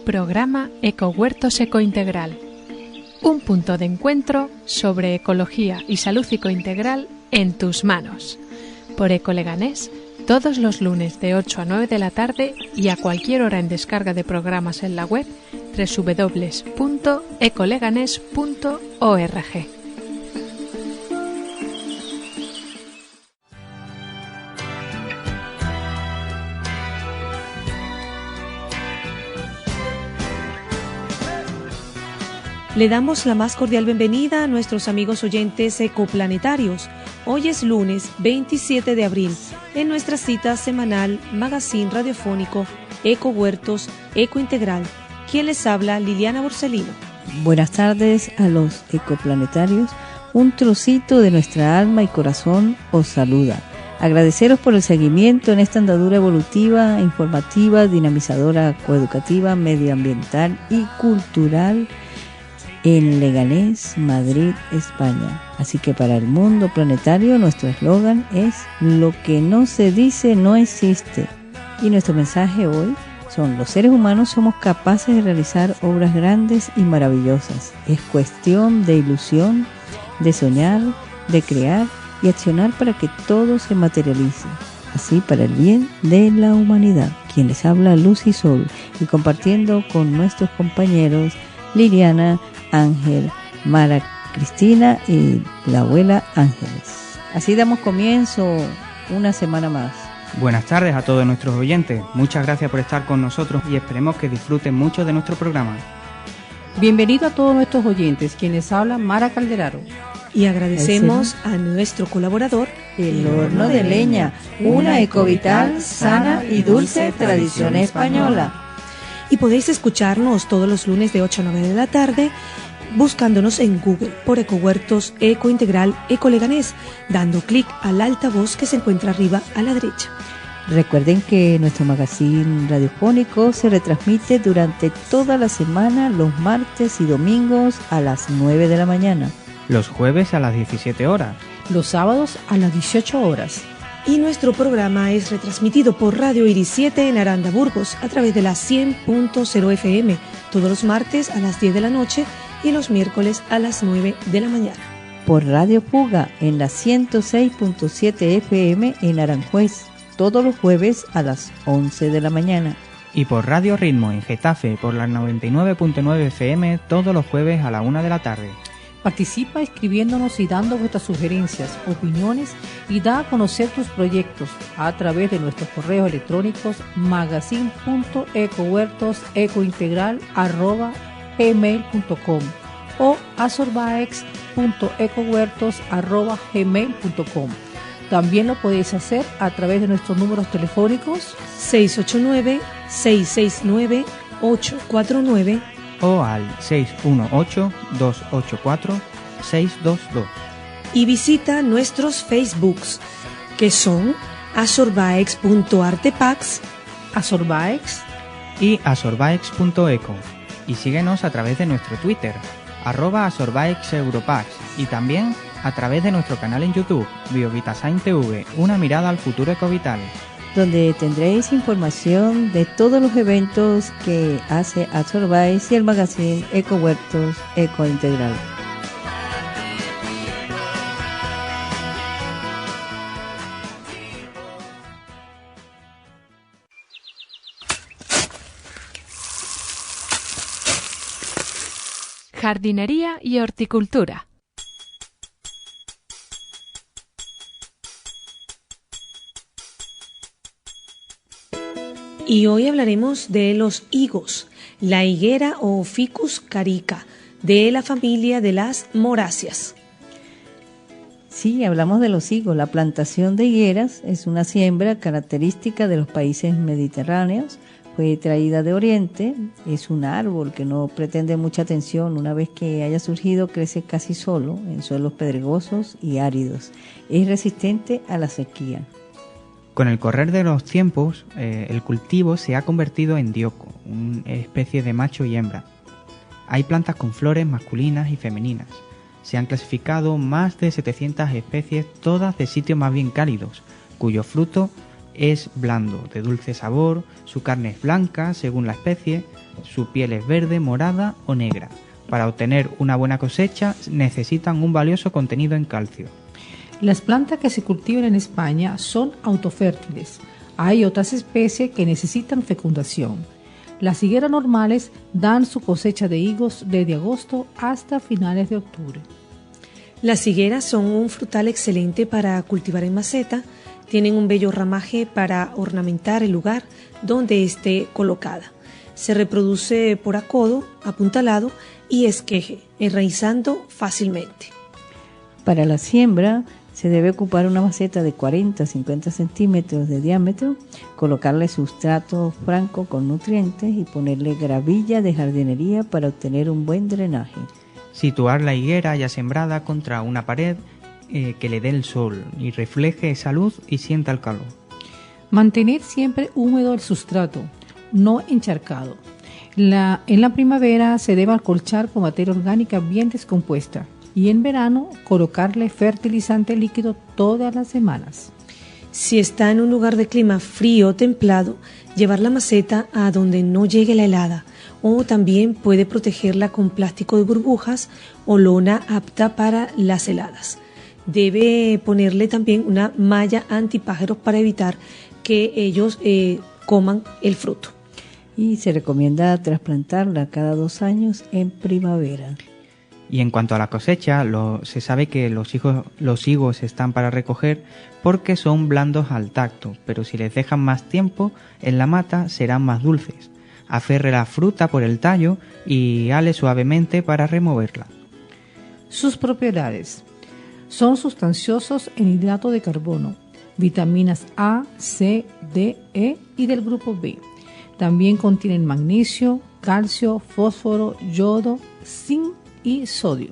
Programa Ecohuertos Ecointegral. Un punto de encuentro sobre ecología y salud ecointegral en tus manos. Por Ecoleganés, todos los lunes de 8 a 9 de la tarde y a cualquier hora en descarga de programas en la web www.ecoleganés.org. Le damos la más cordial bienvenida a nuestros amigos oyentes ecoplanetarios. Hoy es lunes 27 de abril, en nuestra cita semanal Magazine Radiofónico Ecohuertos Ecointegral. ¿Quién les habla? Liliana Borsellino. Buenas tardes a los ecoplanetarios. Un trocito de nuestra alma y corazón os saluda. Agradeceros por el seguimiento en esta andadura evolutiva, informativa, dinamizadora, coeducativa, medioambiental y cultural en Leganés, Madrid, España. Así que para el mundo planetario nuestro eslogan es: lo que no se dice no existe. Y nuestro mensaje hoy son: los seres humanos somos capaces de realizar obras grandes y maravillosas. Es cuestión de ilusión, de soñar, de crear y accionar para que todo se materialice. Así para el bien de la humanidad. Quien les habla, Luz y Sol, y compartiendo con nuestros compañeros Liliana, Ángel, Mara, Cristina y la abuela Ángeles. Así damos comienzo una semana más. Buenas tardes a todos nuestros oyentes. Muchas gracias por estar con nosotros y esperemos que disfruten mucho de nuestro programa. Bienvenido a todos nuestros oyentes, quienes habla Mara Calderaro. Y agradecemos a nuestro colaborador, El Horno de Leña, una ecovital, sana y dulce tradición española. Y podéis escucharnos todos los lunes de 8 a 9 de la tarde buscándonos en Google por Ecohuertos Ecointegral Ecoleganés, dando clic al altavoz que se encuentra arriba a la derecha. Recuerden que nuestro magazine radiofónico se retransmite durante toda la semana, los martes y domingos a las 9 de la mañana. Los jueves a las 17 horas. Los sábados a las 18 horas. Y nuestro programa es retransmitido por Radio Iris 7 en Aranda, Burgos, a través de la 100.0 FM, todos los martes a las 10 de la noche y los miércoles a las 9 de la mañana. Por Radio Puga en la 106.7 FM en Aranjuez, todos los jueves a las 11 de la mañana. Y por Radio Ritmo en Getafe por la 99.9 FM todos los jueves a la 1 de la tarde. Participa escribiéndonos y dando vuestras sugerencias, opiniones y da a conocer tus proyectos a través de nuestros correos electrónicos magazine.ecohuertosecointegral@gmail.com o asorbaex.ecohuertos@gmail.com. También lo podéis hacer a través de nuestros números telefónicos 689-669-849 o al 618-284-622. Y visita nuestros Facebooks, que son asorbaex.artepax, Asorbaex y asorbaex.eco. Y síguenos a través de nuestro Twitter, @asorbaexeuropax, y también a través de nuestro canal en YouTube, Biovitasign TV, una mirada al futuro ecovital, donde tendréis información de todos los eventos que hace Asorbaex y el magazine Ecohuertos Ecointegral. Jardinería y horticultura. Y hoy hablaremos de los higos, la higuera o Ficus carica, de la familia de las moráceas. Sí, hablamos de los higos. La plantación de higueras es una siembra característica de los países mediterráneos. Fue traída de Oriente, es un árbol que no pretende mucha atención. Una vez que haya surgido, crece casi solo en suelos pedregosos y áridos. Es resistente a la sequía. Con el correr de los tiempos, el cultivo se ha convertido en dioico, una especie de macho y hembra. Hay plantas con flores masculinas y femeninas. Se han clasificado más de 700 especies, todas de sitios más bien cálidos, cuyo fruto Es blando, de dulce sabor, su carne es blanca según la especie, su piel es verde, morada o negra. Para obtener una buena cosecha necesitan un valioso contenido en calcio. Las plantas que se cultivan en España son autofértiles. Hay otras especies que necesitan fecundación. Las higueras normales dan su cosecha de higos desde agosto hasta finales de octubre. Las higueras son un frutal excelente para cultivar en maceta. Tienen un bello ramaje para ornamentar el lugar donde esté colocada. Se reproduce por acodo, apuntalado y esqueje, enraizando fácilmente. Para la siembra se debe ocupar una maceta de 40 a 50 centímetros de diámetro, colocarle sustrato franco con nutrientes y ponerle gravilla de jardinería para obtener un buen drenaje. Situar la higuera ya sembrada contra una pared que le dé el sol y refleje esa luz y sienta el calor. Mantener siempre húmedo el sustrato, no encharcado. En la primavera se debe acolchar con materia orgánica bien descompuesta y en verano colocarle fertilizante líquido todas las semanas. Si está en un lugar de clima frío o templado, llevar la maceta a donde no llegue la helada, o también puede protegerla con plástico de burbujas o lona apta para las heladas. Debe ponerle también una malla antipájaros para evitar que ellos coman el fruto. Y se recomienda trasplantarla cada 2 años en primavera. Y en cuanto a la cosecha, se sabe que los higos están para recoger porque son blandos al tacto, pero si les dejan más tiempo en la mata serán más dulces. Aferre la fruta por el tallo y ale suavemente para removerla. Sus propiedades: son sustanciosos en hidrato de carbono, vitaminas A, C, D, E y del grupo B. También contienen magnesio, calcio, fósforo, yodo, zinc y sodio.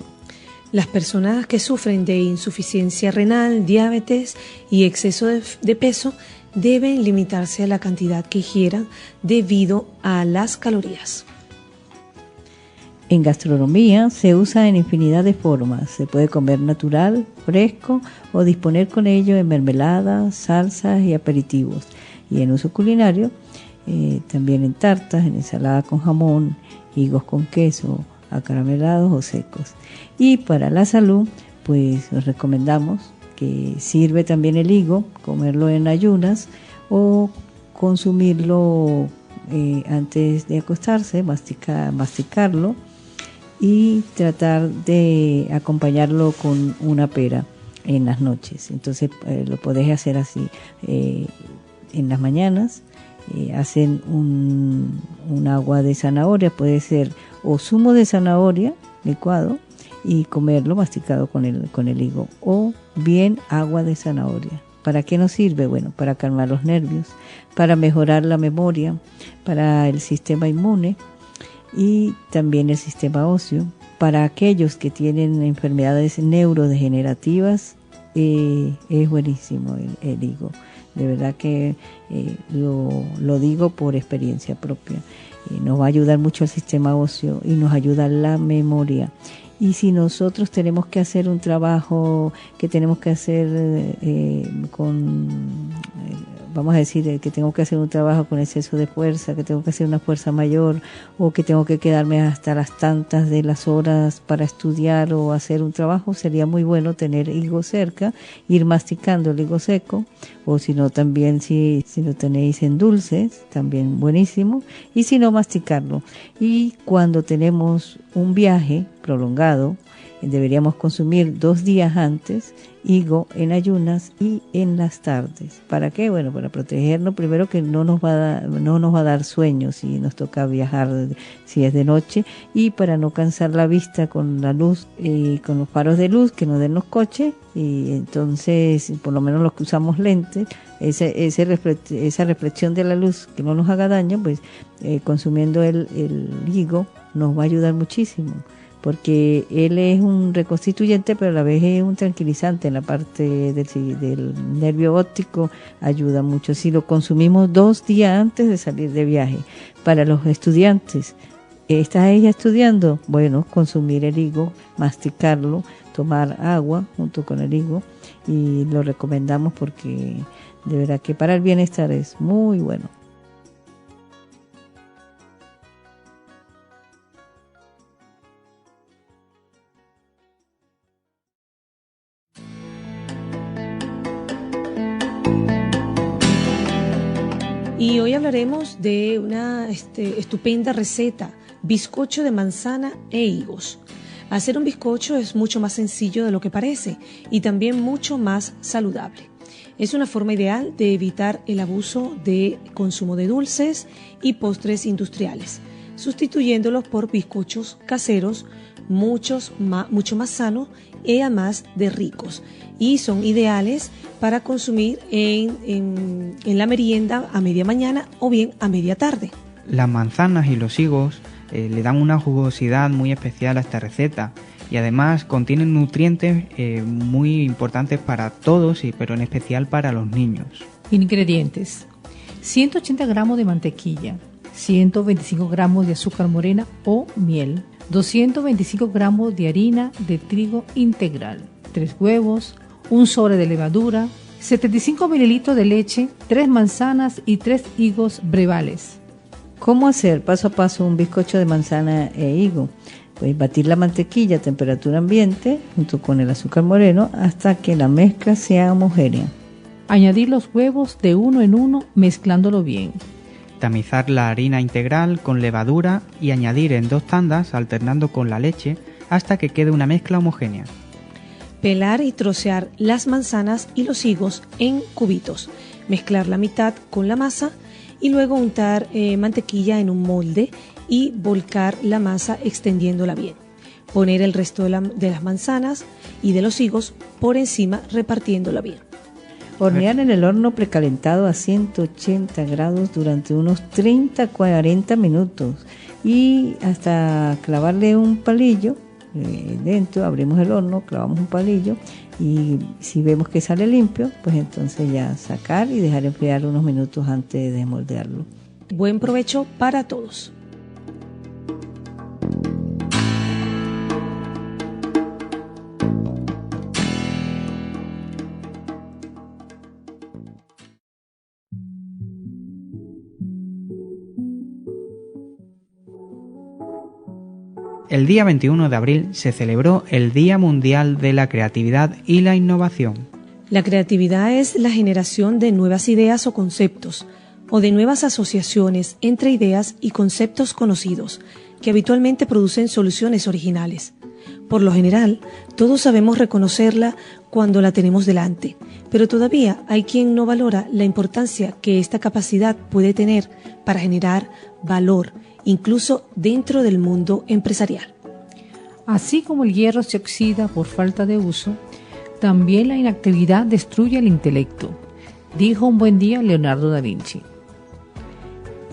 Las personas que sufren de insuficiencia renal, diabetes y exceso de peso deben limitarse a la cantidad que ingieran debido a las calorías. En gastronomía se usa en infinidad de formas. Se puede comer natural, fresco o disponer con ello en mermeladas, salsas y aperitivos. Y en uso culinario, también en tartas, en ensalada con jamón, higos con queso, acaramelados o secos. Y para la salud, pues os recomendamos que sirve también el higo, comerlo en ayunas o consumirlo antes de acostarse, masticarlo y tratar de acompañarlo con una pera en las noches. Entonces lo podés hacer así. En las mañanas hacen un agua de zanahoria, puede ser o zumo de zanahoria licuado y comerlo masticado con el higo, o bien agua de zanahoria. ¿Para qué nos sirve? Bueno, para calmar los nervios, para mejorar la memoria, para el sistema inmune y también el sistema óseo. Para aquellos que tienen enfermedades neurodegenerativas, es buenísimo el higo. De verdad que lo digo por experiencia propia. Nos va a ayudar mucho el sistema óseo y nos ayuda la memoria. Y si nosotros tenemos que hacer un trabajo que tenemos que hacer vamos a decir que tengo que hacer un trabajo con exceso de fuerza, que tengo que hacer una fuerza mayor, o que tengo que quedarme hasta las tantas de las horas para estudiar o hacer un trabajo, sería muy bueno tener higo cerca, ir masticando el higo seco, o si no también si lo tenéis en dulces, también buenísimo, y si no, masticarlo. Y cuando tenemos un viaje prolongado, deberíamos consumir 2 días antes higo en ayunas y en las tardes. ¿Para qué? Bueno, para protegernos, primero que no nos va a dar sueño si nos toca viajar, si es de noche, y para no cansar la vista con la luz, con los faros de luz que nos den los coches, y entonces por lo menos los que usamos lentes, esa reflexión de la luz que no nos haga daño, pues consumiendo el higo nos va a ayudar muchísimo, porque él es un reconstituyente, pero a la vez es un tranquilizante en la parte del nervio óptico, ayuda mucho. Si lo consumimos 2 días antes de salir de viaje. Para los estudiantes, ¿estás ella estudiando? Bueno, consumir el higo, masticarlo, tomar agua junto con el higo, y lo recomendamos porque De verdad que para el bienestar es muy bueno. Y hoy hablaremos de una estupenda receta, bizcocho de manzana e higos. Hacer un bizcocho es mucho más sencillo de lo que parece y también mucho más saludable. Es una forma ideal de evitar el abuso de consumo de dulces y postres industriales, sustituyéndolos por bizcochos caseros mucho más sanos y además de ricos. Y son ideales para consumir en la merienda a media mañana o bien a media tarde. Las manzanas y los higos le dan una jugosidad muy especial a esta receta y además contienen nutrientes muy importantes para todos, pero en especial para los niños. Ingredientes: 180 gramos de mantequilla, 125 gramos de azúcar morena o miel, 225 gramos de harina de trigo integral, 3 huevos, un sobre de levadura, 75 mililitros de leche, 3 manzanas y 3 higos brevales. ¿Cómo hacer paso a paso un bizcocho de manzana e higo? Pues batir la mantequilla a temperatura ambiente junto con el azúcar moreno hasta que la mezcla sea homogénea. Añadir los huevos de uno en uno mezclándolo bien. Tamizar la harina integral con levadura y añadir en 2 tandas alternando con la leche hasta que quede una mezcla homogénea. Pelar y trocear las manzanas y los higos en cubitos. Mezclar la mitad con la masa y luego untar mantequilla en un molde y volcar la masa extendiéndola bien. Poner el resto de las manzanas y de los higos por encima repartiéndola bien. Hornear en el horno precalentado a 180 grados durante unos 30-40 minutos y hasta clavarle un palillo dentro. Abrimos el horno, clavamos un palillo y si vemos que sale limpio, pues entonces ya sacar y dejar enfriar unos minutos antes de moldearlo. Buen provecho para todos. El día 21 de abril se celebró el Día Mundial de la Creatividad y la Innovación. La creatividad es la generación de nuevas ideas o conceptos, o de nuevas asociaciones entre ideas y conceptos conocidos, que habitualmente producen soluciones originales. Por lo general, todos sabemos reconocerla cuando la tenemos delante, pero todavía hay quien no valora la importancia que esta capacidad puede tener para generar valor, incluso dentro del mundo empresarial. Así como el hierro se oxida por falta de uso, también la inactividad destruye el intelecto, dijo un buen día Leonardo da Vinci.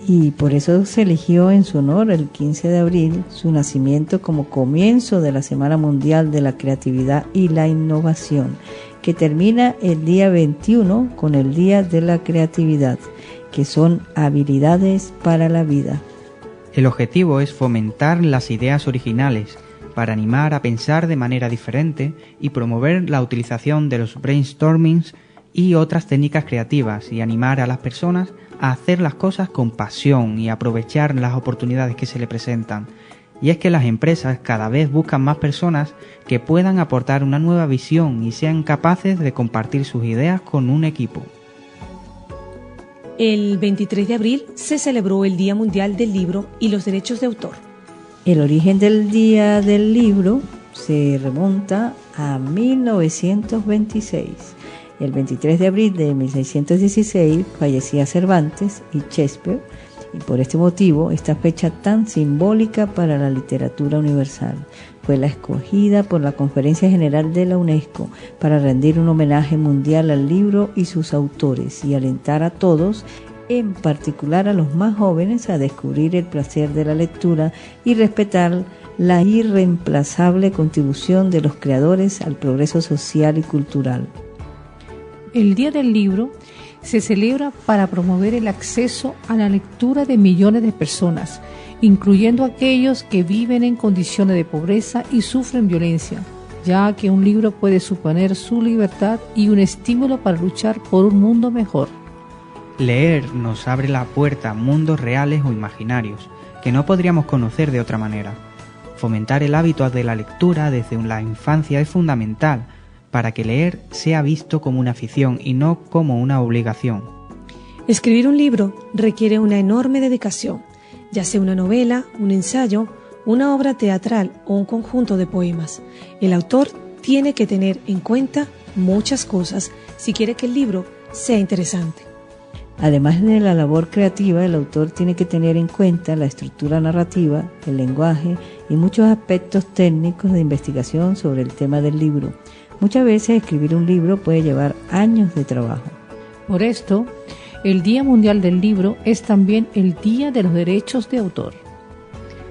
Y por eso se eligió en su honor el 15 de abril su nacimiento como comienzo de la Semana Mundial de la Creatividad y la Innovación, que termina el día 21 con el Día de la Creatividad, que son habilidades para la vida. El objetivo es fomentar las ideas originales para animar a pensar de manera diferente y promover la utilización de los brainstormings y otras técnicas creativas y animar a las personas a hacer las cosas con pasión y aprovechar las oportunidades que se le presentan. Y es que las empresas cada vez buscan más personas que puedan aportar una nueva visión y sean capaces de compartir sus ideas con un equipo. El 23 de abril se celebró el Día Mundial del Libro y los Derechos de Autor. El origen del Día del Libro se remonta a 1926. El 23 de abril de 1616 fallecía Cervantes y Shakespeare, y por este motivo esta fecha tan simbólica para la literatura universal fue la escogida por la Conferencia General de la UNESCO para rendir un homenaje mundial al libro y sus autores y alentar a todos, en particular a los más jóvenes, a descubrir el placer de la lectura y respetar la irreemplazable contribución de los creadores al progreso social y cultural. El Día del Libro se celebra para promover el acceso a la lectura de millones de personas, incluyendo aquellos que viven en condiciones de pobreza y sufren violencia, ya que un libro puede suponer su libertad y un estímulo para luchar por un mundo mejor. Leer nos abre la puerta a mundos reales o imaginarios que no podríamos conocer de otra manera. Fomentar el hábito de la lectura desde la infancia es fundamental para que leer sea visto como una afición y no como una obligación. Escribir un libro requiere una enorme dedicación, ya sea una novela, un ensayo, una obra teatral o un conjunto de poemas. El autor tiene que tener en cuenta muchas cosas si quiere que el libro sea interesante. Además de la labor creativa, el autor tiene que tener en cuenta la estructura narrativa, el lenguaje y muchos aspectos técnicos de investigación sobre el tema del libro. Muchas veces escribir un libro puede llevar años de trabajo. Por esto, el Día Mundial del Libro es también el Día de los Derechos de Autor.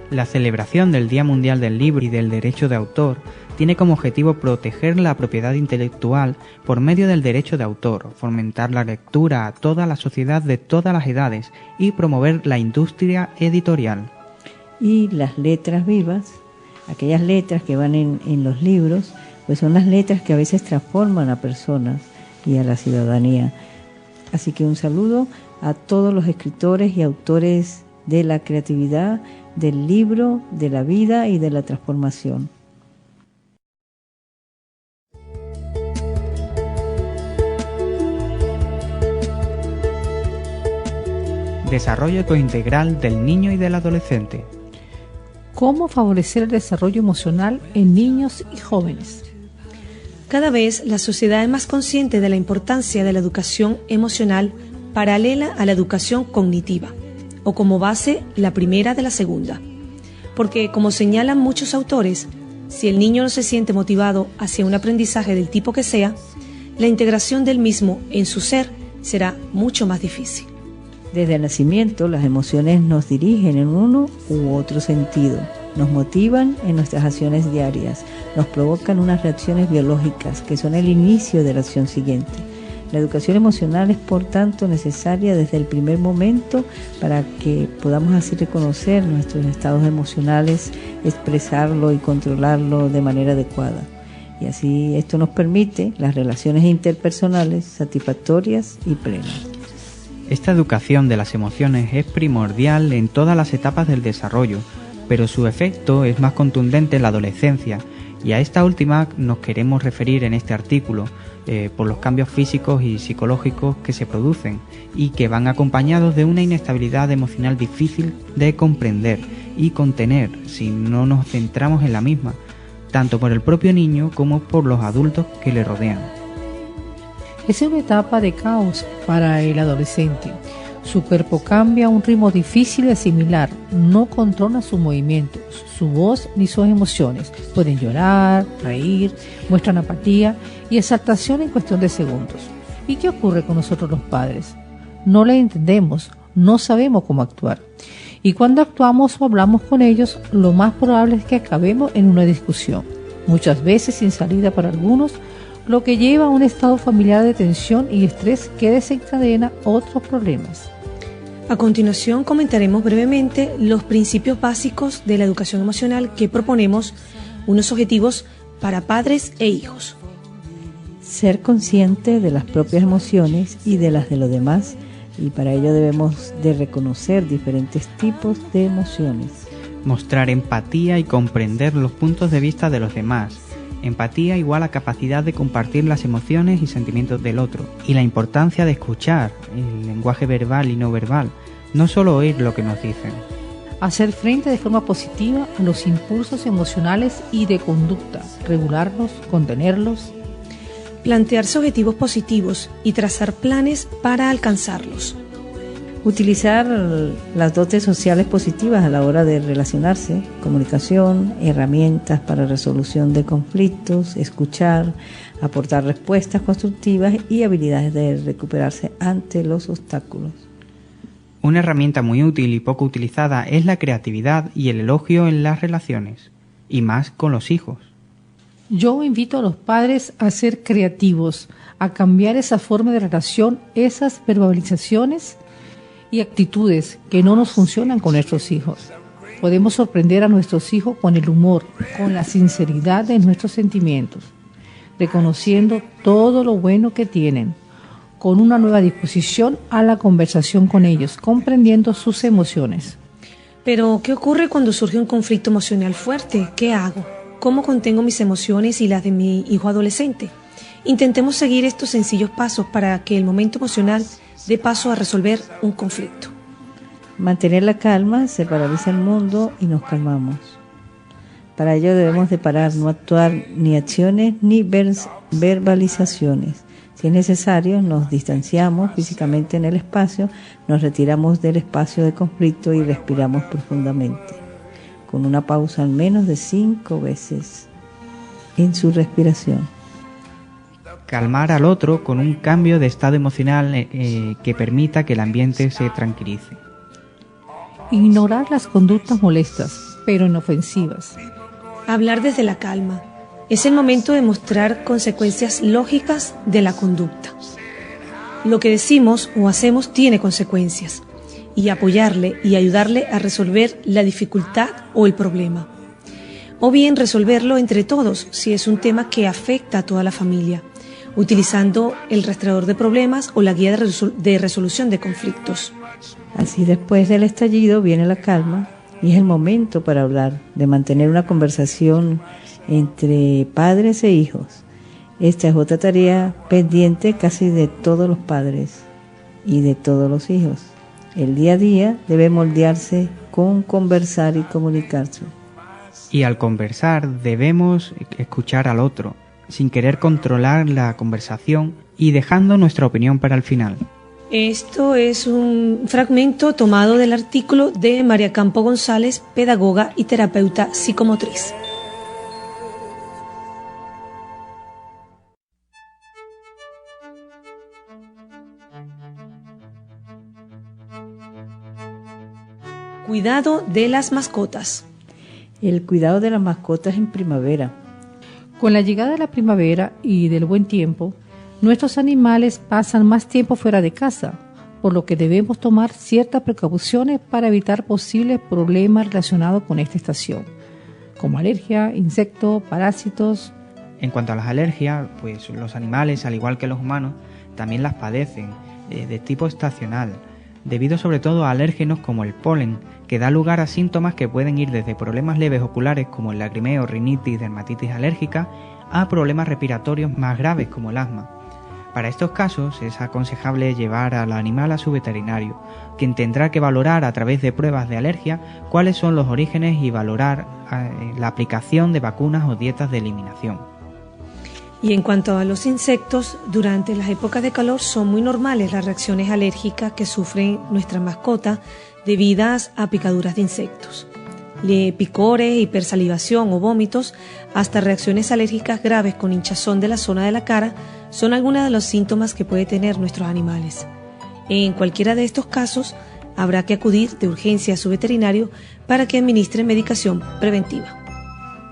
La celebración del Día Mundial del Libro y del Derecho de Autor tiene como objetivo proteger la propiedad intelectual por medio del derecho de autor, fomentar la lectura a toda la sociedad de todas las edades y promover la industria editorial. Y las letras vivas, aquellas letras que van en los libros, pues son las letras que a veces transforman a personas y a la ciudadanía. Así que un saludo a todos los escritores y autores de la creatividad, del libro, de la vida y de la transformación. Desarrollo ecointegral del niño y del adolescente. ¿Cómo favorecer el desarrollo emocional en niños y jóvenes? Cada vez la sociedad es más consciente de la importancia de la educación emocional paralela a la educación cognitiva, o como base la primera de la segunda. Porque, como señalan muchos autores, si el niño no se siente motivado hacia un aprendizaje del tipo que sea, la integración del mismo en su ser será mucho más difícil. Desde el nacimiento, las emociones nos dirigen en uno u otro sentido, nos motivan en nuestras acciones diarias, nos provocan unas reacciones biológicas que son el inicio de la acción siguiente. La educación emocional es, por tanto, necesaria desde el primer momento para que podamos así reconocer nuestros estados emocionales, expresarlo y controlarlo de manera adecuada. Y así esto nos permite las relaciones interpersonales satisfactorias y plenas. Esta educación de las emociones es primordial en todas las etapas del desarrollo, pero su efecto es más contundente en la adolescencia, y a esta última nos queremos referir en este artículo, por los cambios físicos y psicológicos que se producen y que van acompañados de una inestabilidad emocional difícil de comprender y contener si no nos centramos en la misma, tanto por el propio niño como por los adultos que le rodean. Es una etapa de caos para el adolescente. Su cuerpo cambia a un ritmo difícil de asimilar, no controla sus movimientos, su voz ni sus emociones. Pueden llorar, reír, muestran apatía y exaltación en cuestión de segundos. ¿Y qué ocurre con nosotros los padres? No le entendemos, no sabemos cómo actuar. Y cuando actuamos o hablamos con ellos, lo más probable es que acabemos en una discusión, muchas veces sin salida para algunos, lo que lleva a un estado familiar de tensión y estrés que desencadena otros problemas. A continuación comentaremos brevemente los principios básicos de la educación emocional que proponemos, unos objetivos para padres e hijos. Ser consciente de las propias emociones y de las de los demás, y para ello debemos de reconocer diferentes tipos de emociones. Mostrar empatía y comprender los puntos de vista de los demás. Empatía igual a capacidad de compartir las emociones y sentimientos del otro, y la importancia de escuchar el lenguaje verbal y no verbal, no solo oír lo que nos dicen. Hacer frente de forma positiva a los impulsos emocionales y de conducta, regularlos, contenerlos. Plantearse objetivos positivos y trazar planes para alcanzarlos. Utilizar las dotes sociales positivas a la hora de relacionarse, comunicación, herramientas para resolución de conflictos, escuchar, aportar respuestas constructivas y habilidades de recuperarse ante los obstáculos. Una herramienta muy útil y poco utilizada es la creatividad y el elogio en las relaciones, y más con los hijos. Yo invito a los padres a ser creativos, a cambiar esa forma de relación, esas verbalizaciones y actitudes que no nos funcionan con nuestros hijos. Podemos sorprender a nuestros hijos con el humor, con la sinceridad de nuestros sentimientos, reconociendo todo lo bueno que tienen, con una nueva disposición a la conversación con ellos, comprendiendo sus emociones. Pero, ¿qué ocurre cuando surge un conflicto emocional fuerte? ¿Qué hago? ¿Cómo contengo mis emociones y las de mi hijo adolescente? Intentemos seguir estos sencillos pasos para que el momento emocional dé paso a resolver un conflicto. Mantener la calma, se paraliza el mundo y nos calmamos. Para ello debemos de parar, no actuar ni acciones ni verbalizaciones. Si es necesario, nos distanciamos físicamente en el espacio, nos retiramos del espacio de conflicto y respiramos profundamente, con una pausa al menos de 5 veces en su respiración. Calmar al otro con un cambio de estado emocional que permita que el ambiente se tranquilice. Ignorar las conductas molestas, pero inofensivas. Hablar desde la calma. Es el momento de mostrar consecuencias lógicas de la conducta. Lo que decimos o hacemos tiene consecuencias, y apoyarle y ayudarle a resolver la dificultad o el problema. O bien resolverlo entre todos si es un tema que afecta a toda la familia, utilizando el rastreador de problemas o la guía de resolución de conflictos. Así, después del estallido viene la calma y es el momento para hablar, de mantener una conversación entre padres e hijos. Esta es otra tarea pendiente casi de todos los padres y de todos los hijos. El día a día debe moldearse con conversar y comunicarse. Y al conversar debemos escuchar al otro, sin querer controlar la conversación y dejando nuestra opinión para el final. Esto es un fragmento tomado del artículo de María Campo González, pedagoga y terapeuta psicomotriz. Cuidado de las mascotas. El cuidado de las mascotas en primavera. Con la llegada de la primavera y del buen tiempo, nuestros animales pasan más tiempo fuera de casa, por lo que debemos tomar ciertas precauciones para evitar posibles problemas relacionados con esta estación, como alergia, insectos, parásitos. En cuanto a las alergias, pues los animales, al igual que los humanos, también las padecen, de tipo estacional, debido sobre todo a alérgenos como el polen, que da lugar a síntomas que pueden ir desde problemas leves oculares como el lagrimeo, rinitis, dermatitis alérgica, a problemas respiratorios más graves como el asma. Para estos casos es aconsejable llevar al animal a su veterinario, quien tendrá que valorar a través de pruebas de alergia cuáles son los orígenes y valorar la aplicación de vacunas o dietas de eliminación. Y en cuanto a los insectos, durante las épocas de calor son muy normales las reacciones alérgicas que sufren nuestra mascota debidas a picaduras de insectos. De picores, hipersalivación o vómitos, hasta reacciones alérgicas graves con hinchazón de la zona de la cara, son algunos de los síntomas que pueden tener nuestros animales. En cualquiera de estos casos, habrá que acudir de urgencia a su veterinario para que administre medicación preventiva.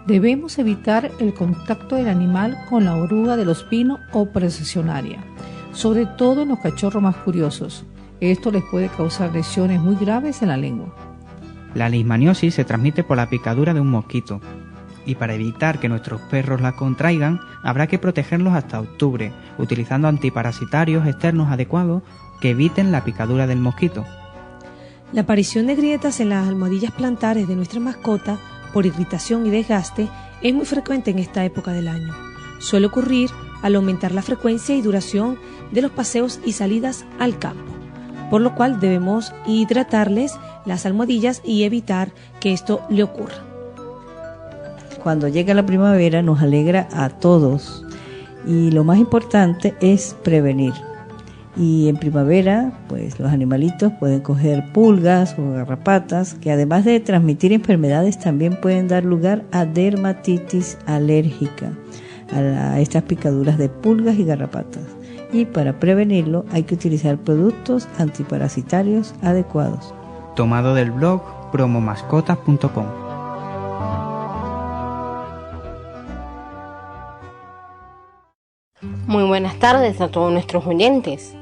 Debemos evitar el contacto del animal con la oruga de los pinos o procesionaria, sobre todo en los cachorros más curiosos. Esto les puede causar lesiones muy graves en la lengua. La leishmaniosis se transmite por la picadura de un mosquito, y para evitar que nuestros perros la contraigan, habrá que protegerlos hasta octubre, utilizando antiparasitarios externos adecuados que eviten la picadura del mosquito. La aparición de grietas en las almohadillas plantares de nuestra mascota por irritación y desgaste es muy frecuente en esta época del año. Suele ocurrir al aumentar la frecuencia y duración de los paseos y salidas al campo, por lo cual debemos hidratarles las almohadillas y evitar que esto le ocurra. Cuando llega la primavera nos alegra a todos y lo más importante es prevenir. Y en primavera, pues los animalitos pueden coger pulgas o garrapatas que además de transmitir enfermedades también pueden dar lugar a dermatitis alérgica, a estas picaduras de pulgas y garrapatas. Y para prevenirlo hay que utilizar productos antiparasitarios adecuados. Tomado del blog promomascotas.com. Muy buenas tardes a todos nuestros oyentes.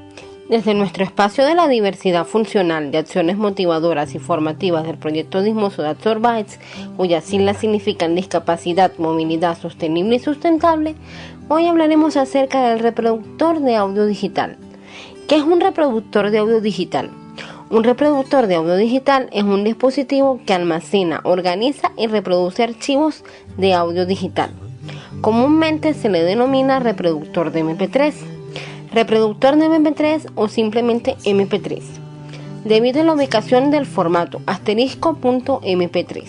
Desde nuestro espacio de la diversidad funcional de acciones motivadoras y formativas del proyecto Dismoso de Absorbytes, cuyas siglas significan discapacidad, movilidad sostenible y sustentable, hoy hablaremos acerca del reproductor de audio digital. ¿Qué es un reproductor de audio digital? Un reproductor de audio digital es un dispositivo que almacena, organiza y reproduce archivos de audio digital. Comúnmente se le denomina reproductor de MP3. Reproductor de MP3 o simplemente MP3, debido a la ubicación del formato *.mp3.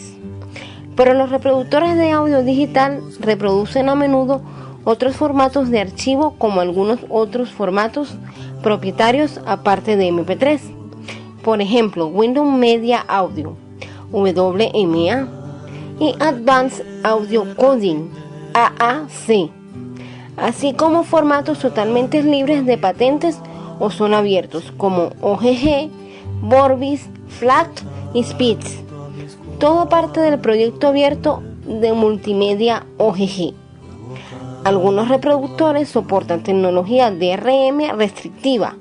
Pero los reproductores de audio digital reproducen a menudo otros formatos de archivo, como algunos otros formatos propietarios aparte de MP3. Por ejemplo, Windows Media Audio, WMA, y Advanced Audio Coding, AAC, así como formatos totalmente libres de patentes o son abiertos, como OGG, Vorbis, FLAC y Spitz. Todo parte del proyecto abierto de multimedia OGG. Algunos reproductores soportan tecnología DRM restrictiva,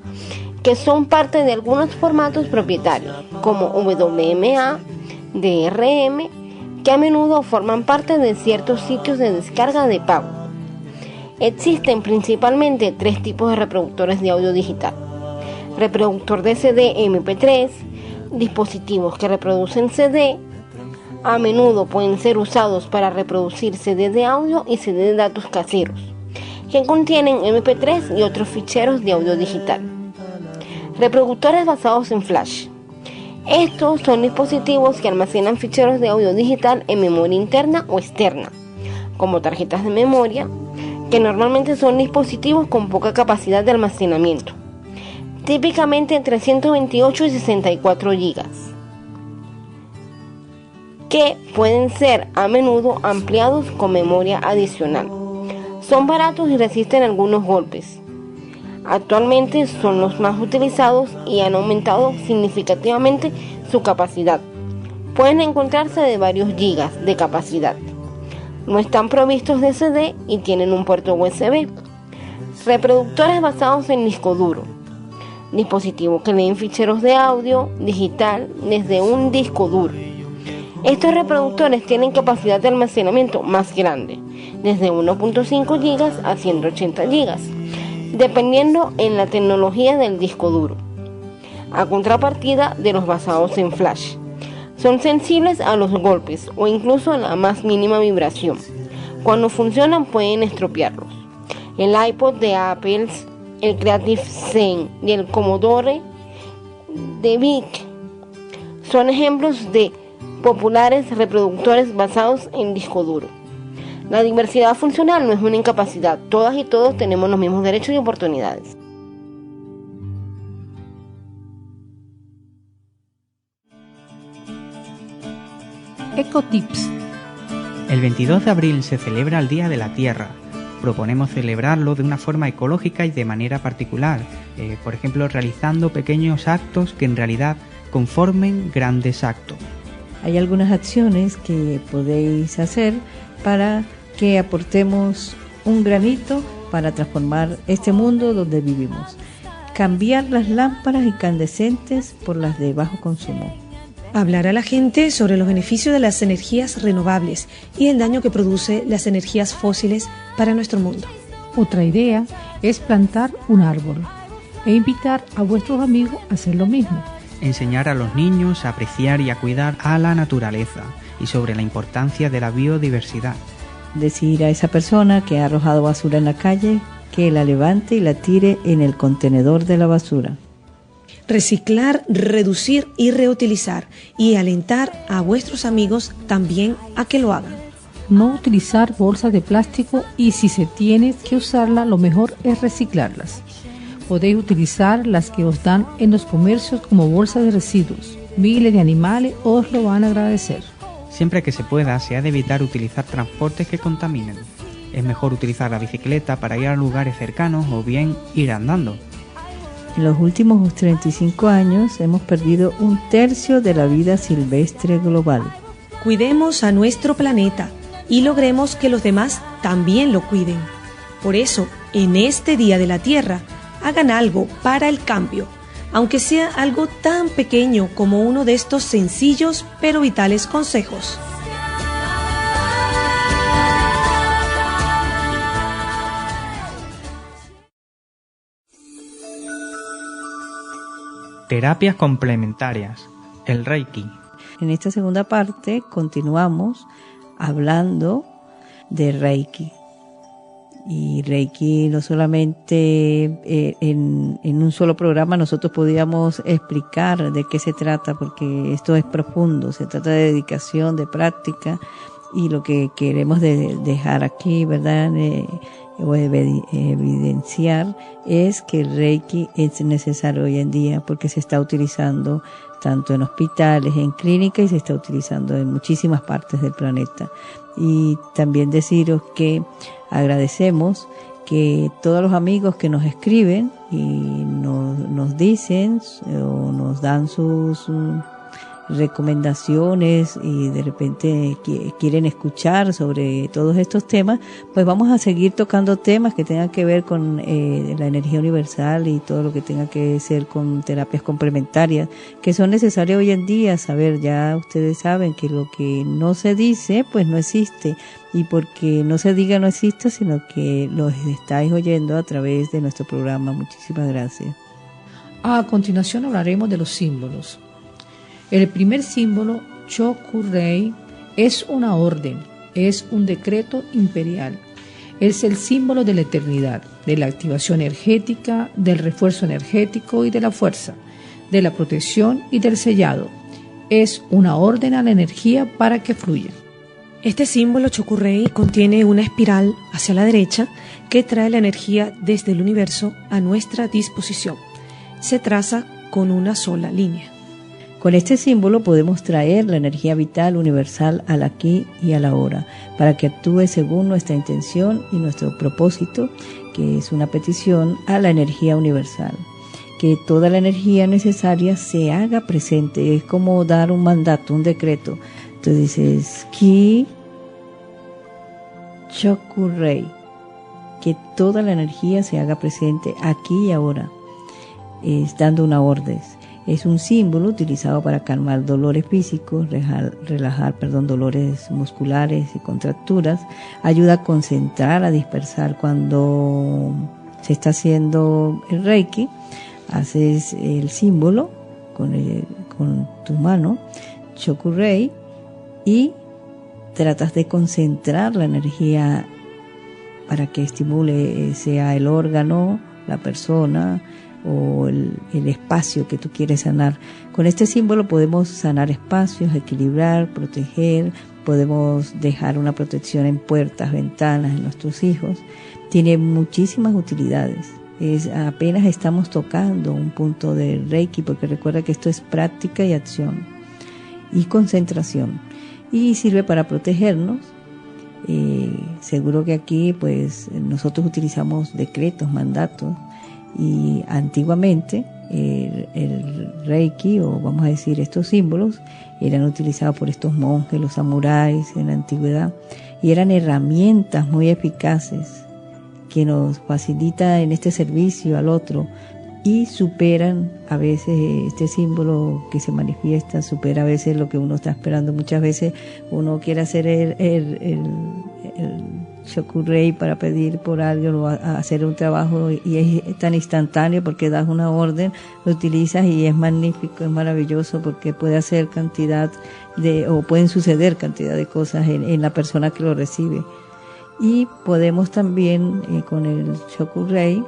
que son parte de algunos formatos propietarios, como WMA, DRM, que a menudo forman parte de ciertos sitios de descarga de pago. Existen principalmente tres tipos de reproductores de audio digital: reproductor de CD MP3, dispositivos que reproducen CD, a menudo pueden ser usados para reproducir CD de audio y CD de datos caseros, que contienen MP3 y otros ficheros de audio digital. Reproductores basados en flash. Estos son dispositivos que almacenan ficheros de audio digital en memoria interna o externa, como tarjetas de memoria, que normalmente son dispositivos con poca capacidad de almacenamiento, típicamente entre 128 y 64 GB, que pueden ser a menudo ampliados con memoria adicional. Son baratos y resisten algunos golpes. Actualmente son los más utilizados y han aumentado significativamente su capacidad. Pueden encontrarse de varios gigas de capacidad. No están provistos de CD y tienen un puerto USB. Reproductores basados en disco duro. Dispositivos que leen ficheros de audio digital desde un disco duro. Estos reproductores tienen capacidad de almacenamiento más grande, desde 1.5 GB a 180 GB, dependiendo en la tecnología del disco duro, a contrapartida de los basados en flash. Son sensibles a los golpes o incluso a la más mínima vibración. Cuando funcionan pueden estropearlos. El iPod de Apple, el Creative Zen y el Commodore de VIC son ejemplos de populares reproductores basados en disco duro. La diversidad funcional no es una incapacidad. Todas y todos tenemos los mismos derechos y oportunidades. Ecotips. El 22 de abril se celebra el Día de la Tierra. Proponemos celebrarlo de una forma ecológica y de manera particular, por ejemplo, realizando pequeños actos que en realidad conformen grandes actos. Hay algunas acciones que podéis hacer para que aportemos un granito para transformar este mundo donde vivimos. Cambiar las lámparas incandescentes por las de bajo consumo. Hablar a la gente sobre los beneficios de las energías renovables y el daño que produce las energías fósiles para nuestro mundo. Otra idea es plantar un árbol e invitar a vuestros amigos a hacer lo mismo. Enseñar a los niños a apreciar y a cuidar a la naturaleza y sobre la importancia de la biodiversidad. Decir a esa persona que ha arrojado basura en la calle que la levante y la tire en el contenedor de la basura. Reciclar, reducir y reutilizar, y alentar a vuestros amigos también a que lo hagan. No utilizar bolsas de plástico y si se tiene que usarla, lo mejor es reciclarlas. Podéis utilizar las que os dan en los comercios como bolsas de residuos. Miles de animales os lo van a agradecer. Siempre que se pueda, se ha de evitar utilizar transportes que contaminen. Es mejor utilizar la bicicleta para ir a lugares cercanos o bien ir andando. En los últimos 35 años hemos perdido 1/3 de la vida silvestre global. Cuidemos a nuestro planeta y logremos que los demás también lo cuiden. Por eso, en este Día de la Tierra, Hagan algo para el cambio, aunque sea algo tan pequeño como uno de estos sencillos pero vitales consejos. Terapias complementarias, el Reiki. En esta segunda parte continuamos hablando de Reiki. Y Reiki no solamente en un solo programa nosotros podíamos explicar de qué se trata, porque esto es profundo, se trata de dedicación, de práctica, y lo que queremos dejar aquí, ¿verdad?, o evidenciar es que el Reiki es necesario hoy en día porque se está utilizando tanto en hospitales, en clínicas, y se está utilizando en muchísimas partes del planeta. Y también deciros que agradecemos que todos los amigos que nos escriben y nos dicen o nos dan sus recomendaciones y de repente quieren escuchar sobre todos estos temas, pues vamos a seguir tocando temas que tengan que ver con la energía universal y todo lo que tenga que ser con terapias complementarias que son necesarias hoy en día. Saber, ya ustedes saben que lo que no se dice pues no existe, y porque no se diga no existe, sino que lo estáis oyendo a través de nuestro programa. Muchísimas gracias. A continuación hablaremos de los símbolos. El primer símbolo, Chokurei, es una orden, es un decreto imperial. Es el símbolo de la eternidad, de la activación energética, del refuerzo energético y de la fuerza, de la protección y del sellado. Es una orden a la energía para que fluya. Este símbolo Chokurei contiene una espiral hacia la derecha que trae la energía desde el universo a nuestra disposición. Se traza con una sola línea. Con este símbolo podemos traer la energía vital universal al aquí y a la ahora, para que actúe según nuestra intención y nuestro propósito, que es una petición a la energía universal. Que toda la energía necesaria se haga presente, es como dar un mandato, un decreto. Tú dices, Ki Chokurei, que toda la energía se haga presente aquí y ahora, es dando una orden. Es un símbolo utilizado para calmar dolores físicos, relajar dolores musculares y contracturas. Ayuda a concentrar, a dispersar. Cuando se está haciendo el Reiki, haces el símbolo con tu mano, Chokurei, y tratas de concentrar la energía para que estimule, sea el órgano, la persona o el espacio que tú quieres sanar. Con este símbolo podemos sanar espacios, equilibrar, proteger, podemos dejar una protección en puertas, ventanas, en nuestros hijos. Tiene muchísimas utilidades. Apenas estamos tocando un punto de Reiki, porque recuerda que esto es práctica y acción y concentración, y sirve para protegernos. Seguro que aquí pues nosotros utilizamos decretos, mandatos, y antiguamente el Reiki, o vamos a decir estos símbolos, eran utilizados por estos monjes, los samuráis en la antigüedad, y eran herramientas muy eficaces que nos facilita en este servicio al otro, y superan a veces este símbolo que se manifiesta, supera a veces lo que uno está esperando. Muchas veces uno quiere hacer el Chokurei para pedir por alguien o hacer un trabajo, y es tan instantáneo porque das una orden, lo utilizas y es magnífico, es maravilloso, porque puede hacer o pueden suceder cantidad de cosas en la persona que lo recibe. Y podemos también con el Chokurei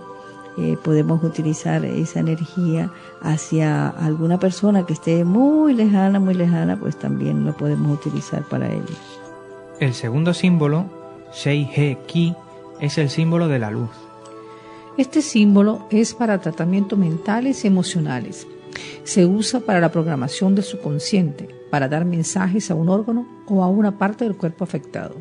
podemos utilizar esa energía hacia alguna persona que esté muy lejana, pues también lo podemos utilizar para ellos. El segundo símbolo, Sei-he-ki, es el símbolo de la luz. Este símbolo es para tratamientos mentales y emocionales. Se usa para la programación del subconsciente, para dar mensajes a un órgano o a una parte del cuerpo afectado.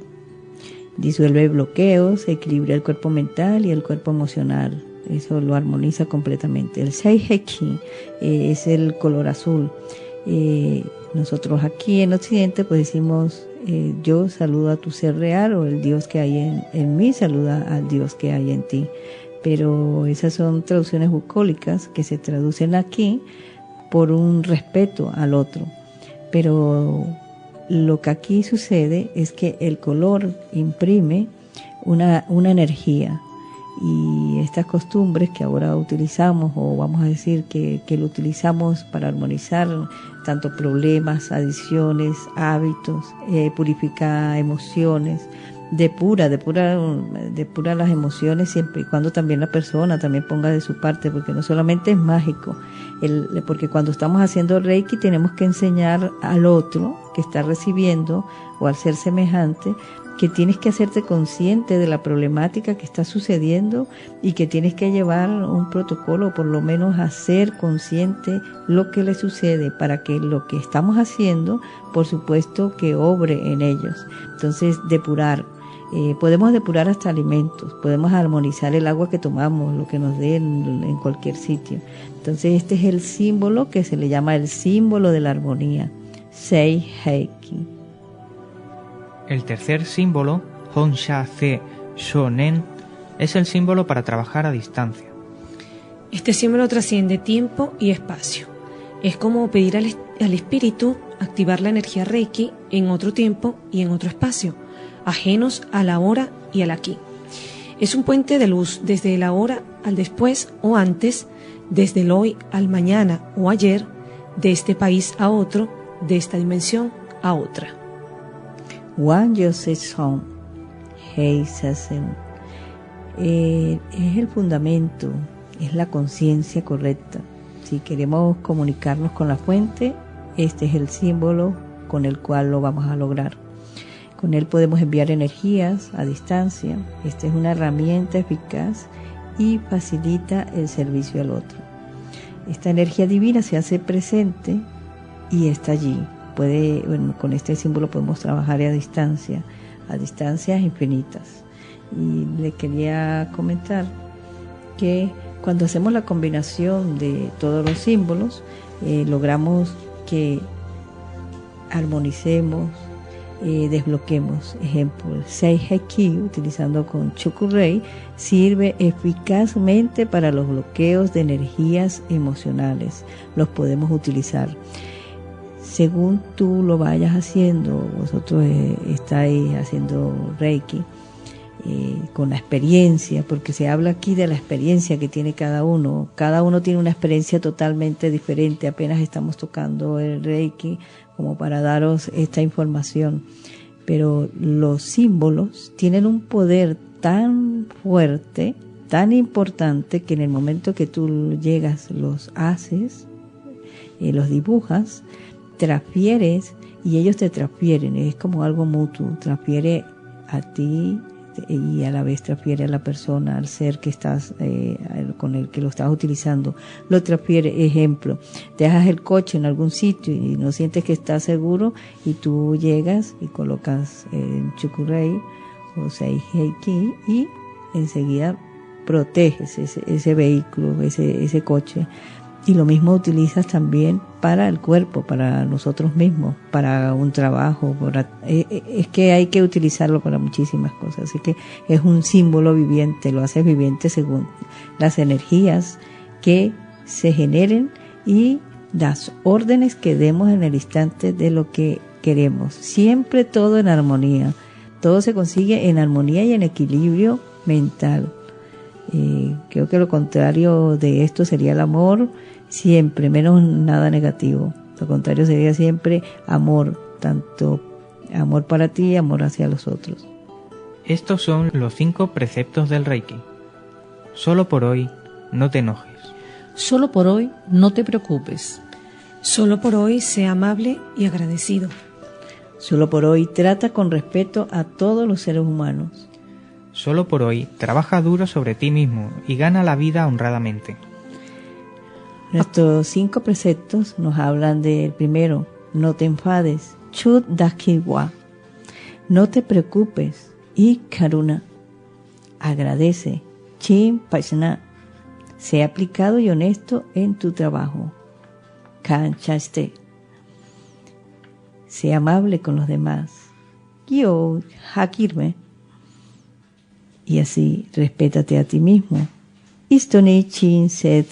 Disuelve bloqueos, equilibra el cuerpo mental y el cuerpo emocional. Eso lo armoniza completamente. El Sei-he-ki es el color azul. Nosotros aquí en Occidente pues decimos, yo saludo a tu ser real, o el Dios que hay en mí saluda al Dios que hay en ti. pero esas son traducciones bucólicas que se traducen aquí por un respeto al otro. Pero lo que aquí sucede es que el color imprime una energía, y estas costumbres que ahora utilizamos, o vamos a decir que lo utilizamos para armonizar tanto problemas, adicciones, hábitos, purifica emociones, depura las emociones, siempre y cuando también la persona también ponga de su parte, porque no solamente es mágico, porque cuando estamos haciendo Reiki tenemos que enseñar al otro que está recibiendo o al ser semejante que tienes que hacerte consciente de la problemática que está sucediendo y que tienes que llevar un protocolo, o por lo menos hacer consciente lo que le sucede, para que lo que estamos haciendo, por supuesto, que obre en ellos. Entonces, depurar. Podemos depurar hasta alimentos, podemos armonizar el agua que tomamos, lo que nos den en cualquier sitio. Entonces, este es el símbolo que se le llama el símbolo de la armonía, Sei-Heiki. El tercer símbolo, Honsha-Ze Shonen, es el símbolo para trabajar a distancia. Este símbolo trasciende tiempo y espacio. Es como pedir al espíritu activar la energía Reiki en otro tiempo y en otro espacio, ajenos a la hora y al aquí. Es un puente de luz desde el ahora al después o antes, desde el hoy al mañana o ayer, de este país a otro, de esta dimensión a otra. Wan Yose Son, Hei Sasen, es el fundamento, es la conciencia correcta. Si queremos comunicarnos con la fuente, este es el símbolo con el cual lo vamos a lograr. Con él podemos enviar energías a distancia. Esta es una herramienta eficaz y facilita el servicio al otro. Esta energía divina se hace presente y está allí. Con este símbolo podemos trabajar a distancias infinitas. Y le quería comentar que cuando hacemos la combinación de todos los símbolos, logramos que armonicemos, desbloquemos. Ejemplo, el Sei-Heiki, utilizando con Chokurei, sirve eficazmente para los bloqueos de energías emocionales. Los podemos utilizar. Según tú lo vayas haciendo, vosotros estáis haciendo Reiki con la experiencia, porque se habla aquí de la experiencia que tiene cada uno. Cada uno tiene una experiencia totalmente diferente. Apenas estamos tocando el Reiki como para daros esta información. Pero los símbolos tienen un poder tan fuerte, tan importante, que en el momento que tú llegas, los haces, los dibujas, transfieres y ellos te transfieren, es como algo mutuo, transfiere a ti y a la vez transfiere a la persona, al ser que estás con el que lo estás utilizando, lo transfiere. Ejemplo, te dejas el coche en algún sitio y no sientes que estás seguro y tú llegas y colocas Chokurei o Sei-Heiki y enseguida proteges ese vehículo, ese coche. Y lo mismo utilizas también para el cuerpo, para nosotros mismos, para un trabajo. Es que hay que utilizarlo para muchísimas cosas. Así que es un símbolo viviente, lo haces viviente según las energías que se generen y las órdenes que demos en el instante de lo que queremos. Siempre todo en armonía. Todo se consigue en armonía y en equilibrio mental. Creo que lo contrario de esto sería el amor, siempre, menos nada negativo. Lo contrario sería siempre amor, tanto amor para ti y amor hacia los otros. Estos son los 5 preceptos del Reiki. Solo por hoy, no te enojes. Solo por hoy, no te preocupes. Solo por hoy, sea amable y agradecido. Solo por hoy, trata con respeto a todos los seres humanos. Solo por hoy, trabaja duro sobre ti mismo y gana la vida honradamente. Nuestros 5 preceptos nos hablan del primero, no te enfades, Chud Dakiwa, no te preocupes, y Karuna, agradece, Chin Pachna, sé aplicado y honesto en tu trabajo, Kanchaste, sé amable con los demás, Yo Hakirme, y así respétate a ti mismo, Histone Chin Set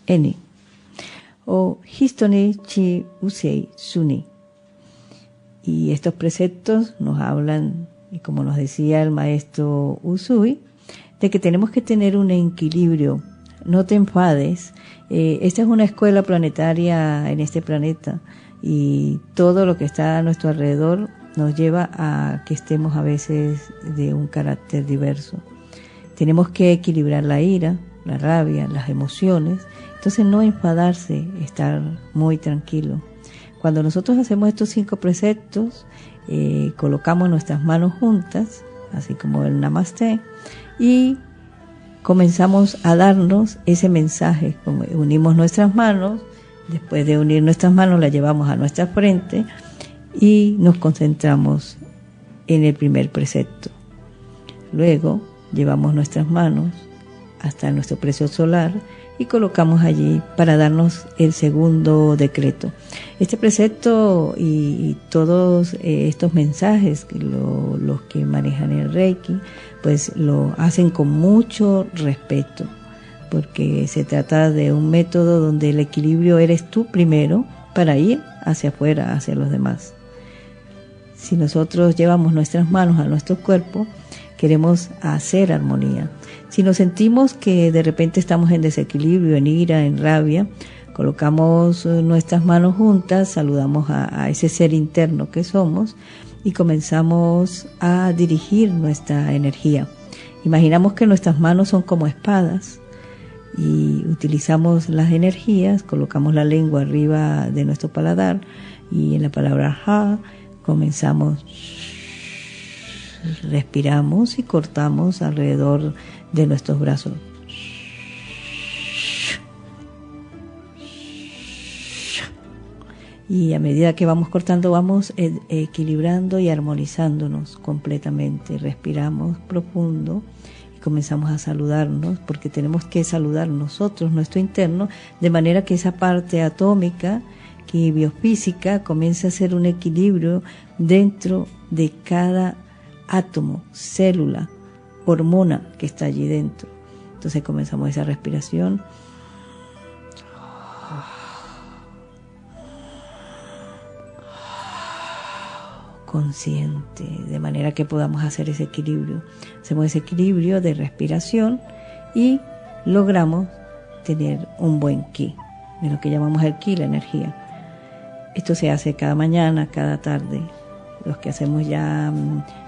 Eni o Histone Chi Usei Suni. Y estos preceptos nos hablan, y como nos decía el maestro Usui, de que tenemos que tener un equilibrio. No te enfades. Esta es una escuela planetaria en este planeta y todo lo que está a nuestro alrededor nos lleva a que estemos a veces de un carácter diverso. Tenemos que equilibrar la ira, la rabia, las emociones. Entonces no enfadarse, estar muy tranquilo. Cuando nosotros hacemos estos 5 preceptos, colocamos nuestras manos juntas, así como el Namaste, y comenzamos a darnos ese mensaje. Unimos nuestras manos, después de unir nuestras manos las llevamos a nuestra frente y nos concentramos en el primer precepto. Luego llevamos nuestras manos hasta nuestro plexo solar y colocamos allí para darnos el segundo decreto. Este precepto y todos estos mensajes, los que manejan el Reiki, pues lo hacen con mucho respeto, porque se trata de un método donde el equilibrio eres tú primero para ir hacia afuera, hacia los demás. Si nosotros llevamos nuestras manos a nuestro cuerpo, queremos hacer armonía. Si nos sentimos que de repente estamos en desequilibrio, en ira, en rabia, colocamos nuestras manos juntas, saludamos a ese ser interno que somos y comenzamos a dirigir nuestra energía. Imaginamos que nuestras manos son como espadas y utilizamos las energías, colocamos la lengua arriba de nuestro paladar y en la palabra Ha comenzamos, respiramos y cortamos alrededor de nuestros brazos. Y a medida que vamos cortando, vamos equilibrando y armonizándonos completamente. Respiramos profundo y comenzamos a saludarnos, porque tenemos que saludar nosotros, nuestro interno, de manera que esa parte atómica y biofísica comience a hacer un equilibrio dentro de cada átomo, célula, hormona que está allí dentro. Entonces comenzamos esa respiración. Consciente, de manera que podamos hacer ese equilibrio. Hacemos ese equilibrio de respiración y logramos tener un buen ki, de lo que llamamos el ki, la energía. Esto se hace cada mañana, cada tarde. Los que hacemos ya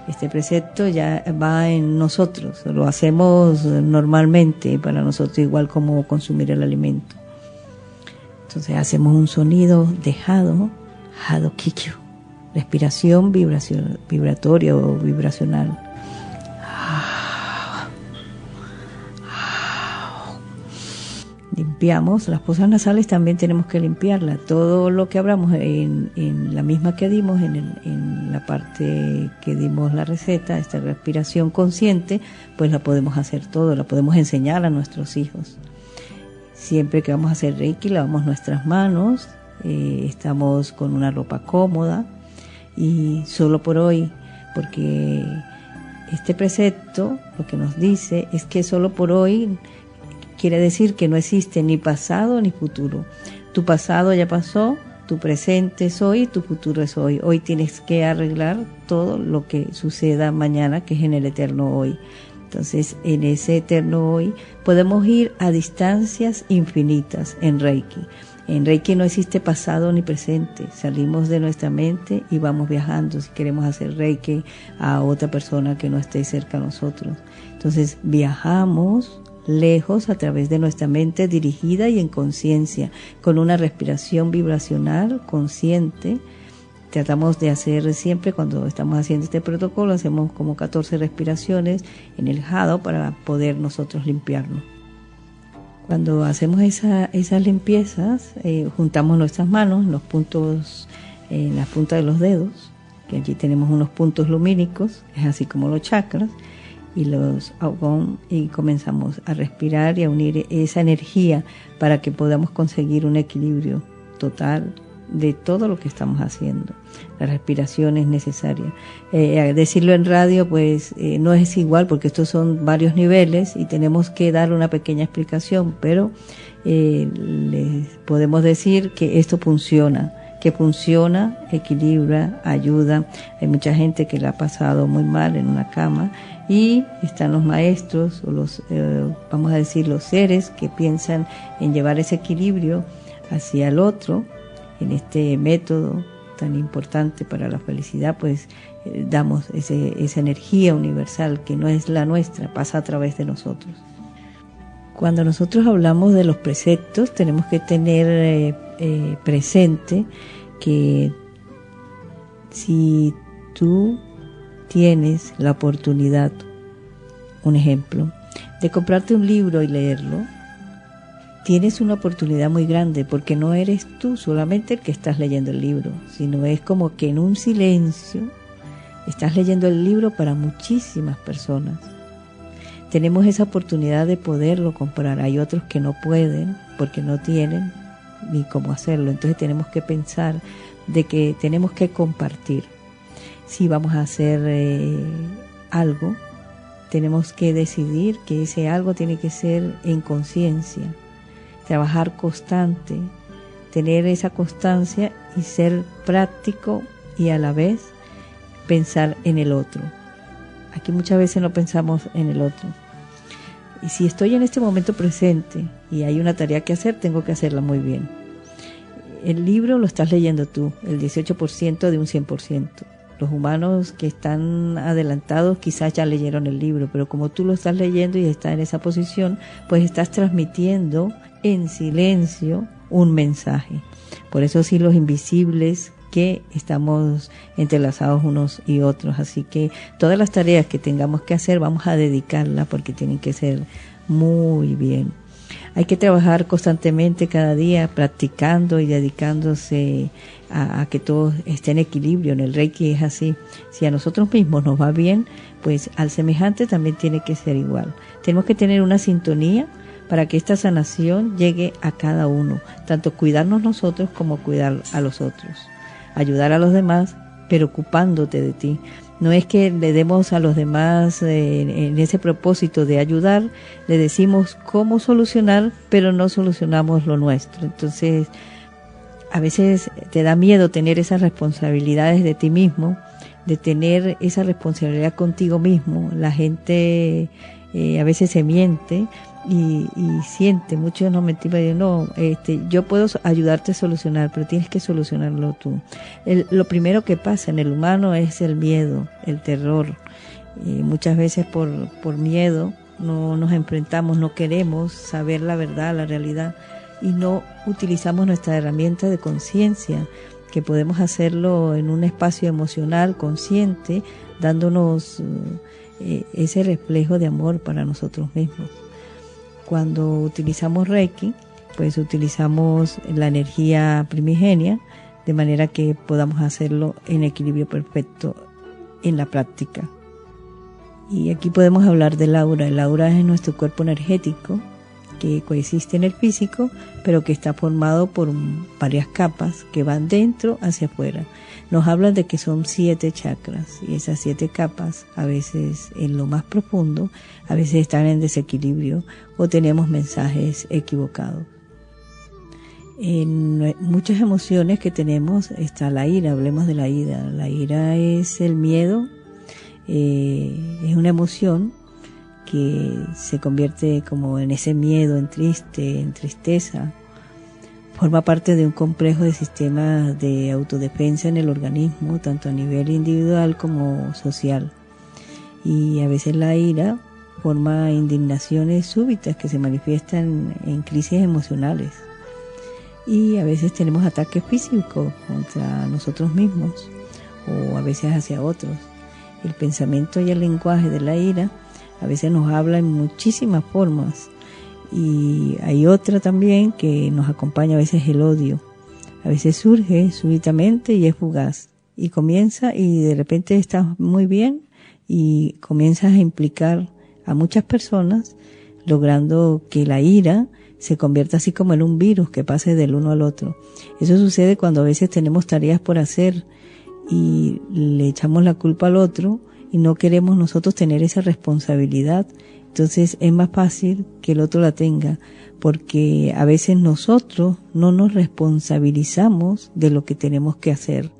este precepto ya va en nosotros, lo hacemos normalmente para nosotros, igual como consumir el alimento. Entonces hacemos un sonido de Hado, Hado Kikyu, respiración vibratoria o vibracional. Limpiamos las fosas nasales, también tenemos que limpiarla. Todo lo que hablamos en la misma que dimos, en la parte que dimos la receta, esta respiración consciente, pues la podemos hacer todo, la podemos enseñar a nuestros hijos. Siempre que vamos a hacer Reiki, lavamos nuestras manos, estamos con una ropa cómoda y solo por hoy, porque este precepto lo que nos dice es que solo por hoy quiere decir que no existe ni pasado ni futuro. Tu pasado ya pasó, tu presente es hoy, tu futuro es hoy. Hoy tienes que arreglar todo lo que suceda mañana, que es en el eterno hoy. Entonces, en ese eterno hoy podemos ir a distancias infinitas en Reiki. En Reiki no existe pasado ni presente. Salimos de nuestra mente y vamos viajando. Si queremos hacer Reiki a otra persona que no esté cerca a nosotros. Entonces, viajamos lejos a través de nuestra mente dirigida y en conciencia, con una respiración vibracional consciente. Tratamos de hacer siempre, cuando estamos haciendo este protocolo, hacemos como 14 respiraciones en el Hado para poder nosotros limpiarnos. Cuando hacemos esas limpiezas, juntamos nuestras manos en los puntos, en la punta de los dedos, que allí tenemos unos puntos lumínicos, es así como los chakras, y los ahogamos y comenzamos a respirar y a unir esa energía para que podamos conseguir un equilibrio total de todo lo que estamos haciendo. La respiración es necesaria. Decirlo en radio pues no es igual porque estos son varios niveles y tenemos que dar una pequeña explicación, pero les podemos decir que esto funciona, equilibra, ayuda. Hay mucha gente que la ha pasado muy mal en una cama y están los maestros o los, vamos a decir, los seres que piensan en llevar ese equilibrio hacia el otro. En este método tan importante para la felicidad, pues damos esa energía universal que no es la nuestra, pasa a través de nosotros. Cuando nosotros hablamos de los preceptos, tenemos que tener presente que si tú tienes la oportunidad, un ejemplo, de comprarte un libro y leerlo, tienes una oportunidad muy grande porque no eres tú solamente el que estás leyendo el libro, sino es como que en un silencio estás leyendo el libro para muchísimas personas. Tenemos esa oportunidad de poderlo comprar. Hay otros que no pueden porque no tienen ni cómo hacerlo. Entonces tenemos que pensar de que tenemos que compartir. Si vamos a hacer algo, tenemos que decidir que ese algo tiene que ser en conciencia. Trabajar constante, tener esa constancia y ser práctico y a la vez pensar en el otro. Aquí muchas veces no pensamos en el otro. Y si estoy en este momento presente y hay una tarea que hacer, tengo que hacerla muy bien. El libro lo estás leyendo tú, el 18% de un 100%. Los humanos que están adelantados quizás ya leyeron el libro, pero como tú lo estás leyendo y estás en esa posición, pues estás transmitiendo en silencio un mensaje. Por eso sí, los invisibles, que estamos entrelazados unos y otros. Así que todas las tareas que tengamos que hacer vamos a dedicarlas porque tienen que ser muy bien. Hay que trabajar constantemente cada día practicando y dedicándose a que todo esté en equilibrio. En el Reiki es así. Si a nosotros mismos nos va bien, pues al semejante también tiene que ser igual. Tenemos que tener una sintonía para que esta sanación llegue a cada uno, tanto cuidarnos nosotros como cuidar a los otros. Ayudar a los demás, pero ocupándote de ti. No es que le demos a los demás en ese propósito de ayudar, le decimos cómo solucionar, pero no solucionamos lo nuestro. Entonces, a veces te da miedo tener esas responsabilidades de ti mismo, de tener esa responsabilidad contigo mismo. La gente a veces se miente y siente, muchos nos mentimos y dicen, no, yo puedo ayudarte a solucionar, pero tienes que solucionarlo tú. Lo primero que pasa en el humano es el miedo, el terror. Muchas veces por miedo no nos enfrentamos, no queremos saber la verdad, la realidad, y no utilizamos nuestra herramienta de conciencia, que podemos hacerlo en un espacio emocional consciente, dándonos ese reflejo de amor para nosotros mismos. Cuando utilizamos Reiki, pues utilizamos la energía primigenia, de manera que podamos hacerlo en equilibrio perfecto en la práctica. Y aquí podemos hablar del aura. El aura es nuestro cuerpo energético que coexiste en el físico, pero que está formado por varias capas que van dentro hacia afuera. Nos hablan de que son 7 chakras y esas 7 capas, a veces en lo más profundo, a veces están en desequilibrio o tenemos mensajes equivocados. En muchas emociones que tenemos está la ira. Hablemos de la ira. La ira es el miedo, es una emoción que se convierte como en ese miedo, en tristeza. Forma parte de un complejo de sistemas de autodefensa en el organismo, tanto a nivel individual como social. Y a veces la ira forma indignaciones súbitas que se manifiestan en crisis emocionales. Y a veces tenemos ataques físicos contra nosotros mismos o a veces hacia otros. El pensamiento y el lenguaje de la ira a veces nos habla en muchísimas formas. Y hay otra también que nos acompaña, a veces el odio. A veces surge súbitamente y es fugaz. Y comienza y de repente estás muy bien y comienzas a implicar a muchas personas, logrando que la ira se convierta así como en un virus que pase del uno al otro. Eso sucede cuando a veces tenemos tareas por hacer y le echamos la culpa al otro y no queremos nosotros tener esa responsabilidad. Entonces es más fácil que el otro la tenga, porque a veces nosotros no nos responsabilizamos de lo que tenemos que hacer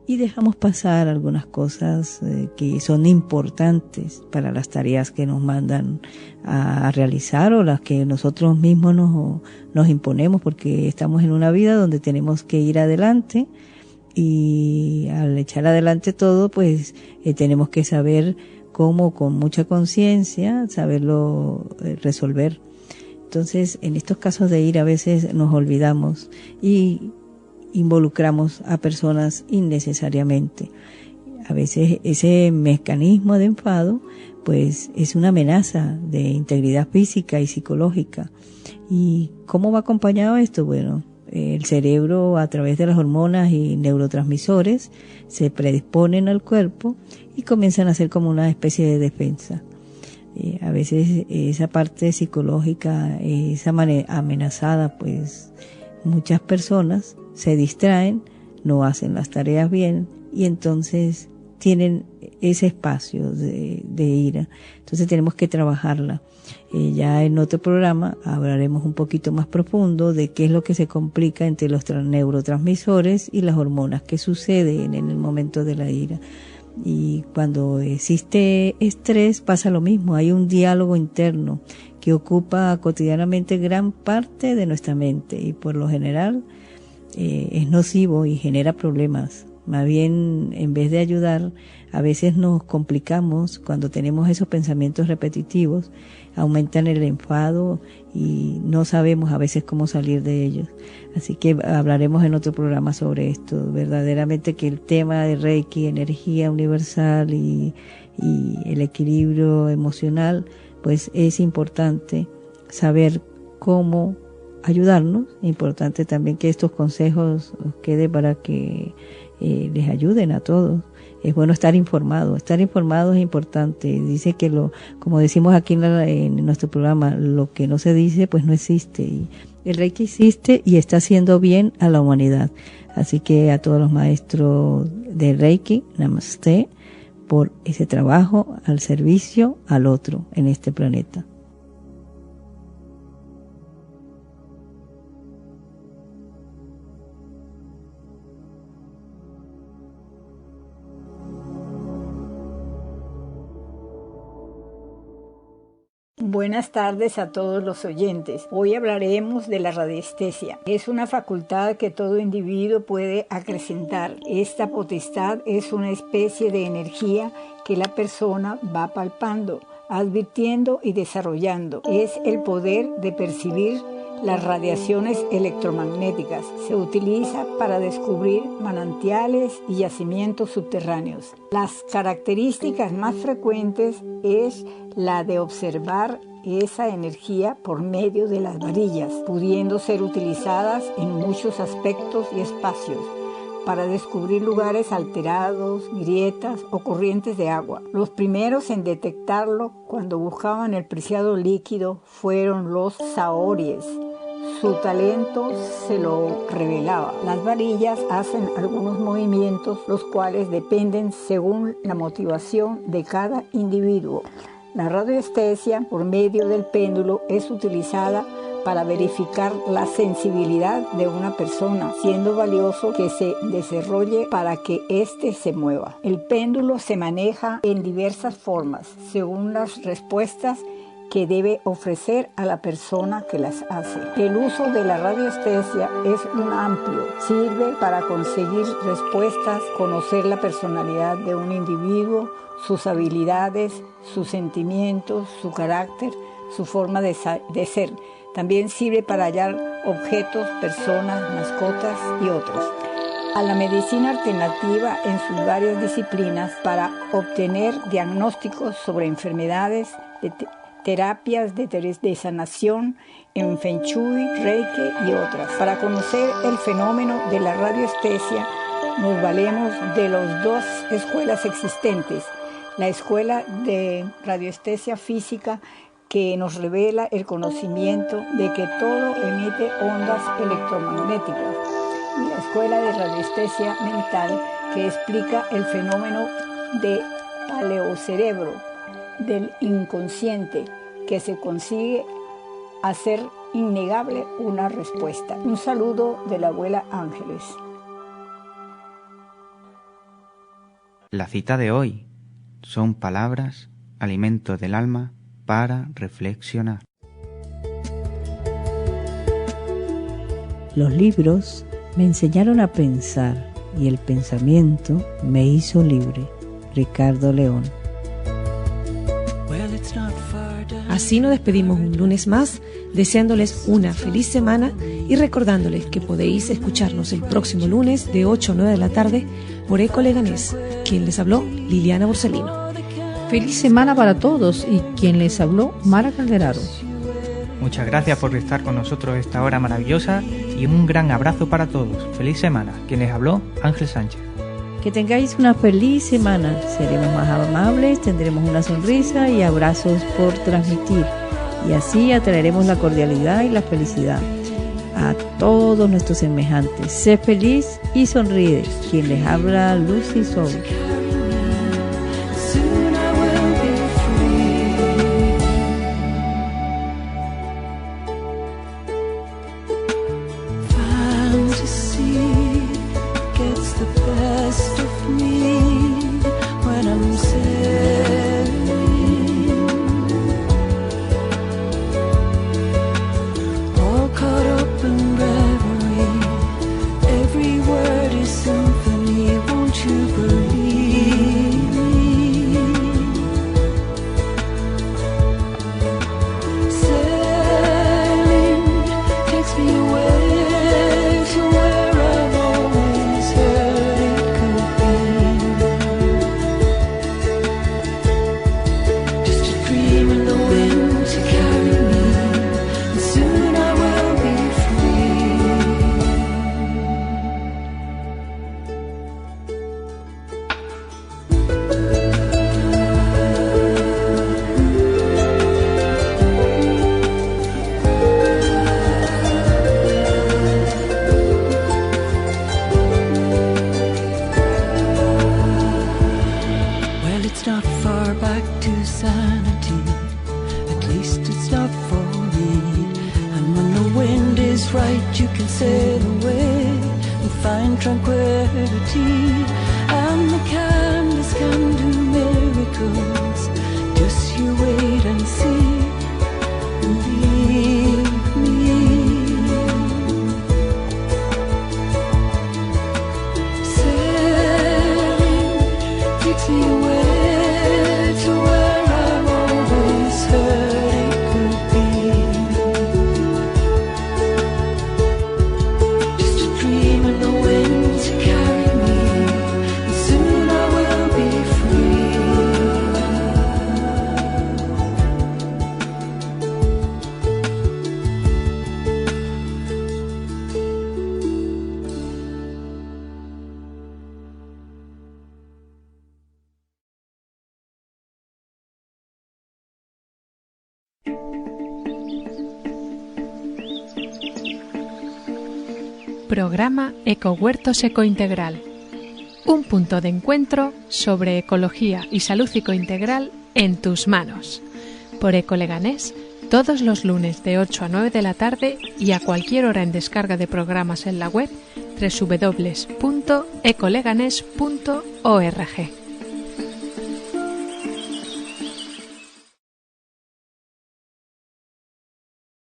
y dejamos pasar algunas cosas que son importantes para las tareas que nos mandan a realizar o las que nosotros mismos nos imponemos, porque estamos en una vida donde tenemos que ir adelante y al echar adelante todo, pues tenemos que saber cómo con mucha conciencia saberlo resolver. Entonces, en estos casos de ira a veces nos olvidamos y involucramos a personas innecesariamente. A veces ese mecanismo de enfado pues es una amenaza de integridad física y psicológica. ¿Y cómo va acompañado esto? Bueno, el cerebro a través de las hormonas y neurotransmisores se predisponen al cuerpo y comienzan a ser como una especie de defensa. A veces esa parte psicológica es amenazada, pues muchas personas se distraen, no hacen las tareas bien y entonces tienen ese espacio de ira. Entonces tenemos que trabajarla. Ya en otro programa hablaremos un poquito más profundo de qué es lo que se complica entre los neurotransmisores y las hormonas, qué sucede en el momento de la ira. Y cuando existe estrés pasa lo mismo, hay un diálogo interno que ocupa cotidianamente gran parte de nuestra mente y por lo general es nocivo y genera problemas. Más bien, en vez de ayudar, a veces nos complicamos cuando tenemos esos pensamientos repetitivos, aumentan el enfado y no sabemos a veces cómo salir de ellos. Así que hablaremos en otro programa sobre esto. Verdaderamente que el tema de Reiki, energía universal y el equilibrio emocional, pues es importante saber cómo ayudarnos. Importante también que estos consejos queden para que les ayuden a todos. Es bueno estar informado es importante. Dice que como decimos aquí en nuestro programa, lo que no se dice pues no existe, y el Reiki existe y está haciendo bien a la humanidad. Así que a todos los maestros de Reiki, Namaste, por ese trabajo al servicio al otro en este planeta. Buenas tardes a todos los oyentes. Hoy hablaremos de la radiestesia. Es una facultad que todo individuo puede acrecentar. Esta potestad es una especie de energía que la persona va palpando, advirtiendo y desarrollando. Es el poder de percibir las radiaciones electromagnéticas. Se utiliza para descubrir manantiales y yacimientos subterráneos. Las características más frecuentes es la de observar esa energía por medio de las varillas, pudiendo ser utilizadas en muchos aspectos y espacios para descubrir lugares alterados, grietas o corrientes de agua. Los primeros en detectarlo cuando buscaban el preciado líquido fueron los saories. Su talento se lo revelaba. Las varillas hacen algunos movimientos, los cuales dependen según la motivación de cada individuo. La radiestesia, por medio del péndulo, es utilizada para verificar la sensibilidad de una persona, siendo valioso que se desarrolle para que éste se mueva. El péndulo se maneja en diversas formas, según las respuestas que debe ofrecer a la persona que las hace. El uso de la radiestesia es un amplio, sirve para conseguir respuestas, conocer la personalidad de un individuo, sus habilidades, sus sentimientos, su carácter, su forma de ser. También sirve para hallar objetos, personas, mascotas y otros. A la medicina alternativa en sus varias disciplinas para obtener diagnósticos sobre enfermedades, terapias de sanación en Feng Shui, Reiki y otras. Para conocer el fenómeno de la radiestesia nos valemos de las dos escuelas existentes. La escuela de radiestesia física que nos revela el conocimiento de que todo emite ondas electromagnéticas, y la Escuela de Radiestesia Mental, que explica el fenómeno de paleocerebro, del inconsciente, que se consigue hacer innegable una respuesta. Un saludo de la abuela Ángeles. La cita de hoy son palabras, alimento del alma, para reflexionar. Los libros me enseñaron a pensar y el pensamiento me hizo libre. Ricardo León. Así nos despedimos un lunes más, deseándoles una feliz semana y recordándoles que podéis escucharnos el próximo lunes de 8 a 9 de la tarde por Eco Leganés. Quien les habló, Liliana Borsellino. Feliz semana para todos, y quien les habló, Mara Calderaro. Muchas gracias por estar con nosotros esta hora maravillosa y un gran abrazo para todos. Feliz semana. Quien les habló, Ángel Sánchez. Que tengáis una feliz semana. Seremos más amables, tendremos una sonrisa y abrazos por transmitir. Y así atraeremos la cordialidad y la felicidad a todos nuestros semejantes. Sé feliz y sonríe. Quien les habla, Lucy Soul. You can sail away and find tranquility, and the canvas can do miracles. Just you wait and see. Believe me. Sailing takes me away to where I've always heard it could be. Programa Ecohuertos Ecointegral. Un punto de encuentro sobre ecología y salud ecointegral en tus manos. Por Eco Leganés, todos los lunes de 8 a 9 de la tarde y a cualquier hora en descarga de programas en la web www.ecoleganes.org.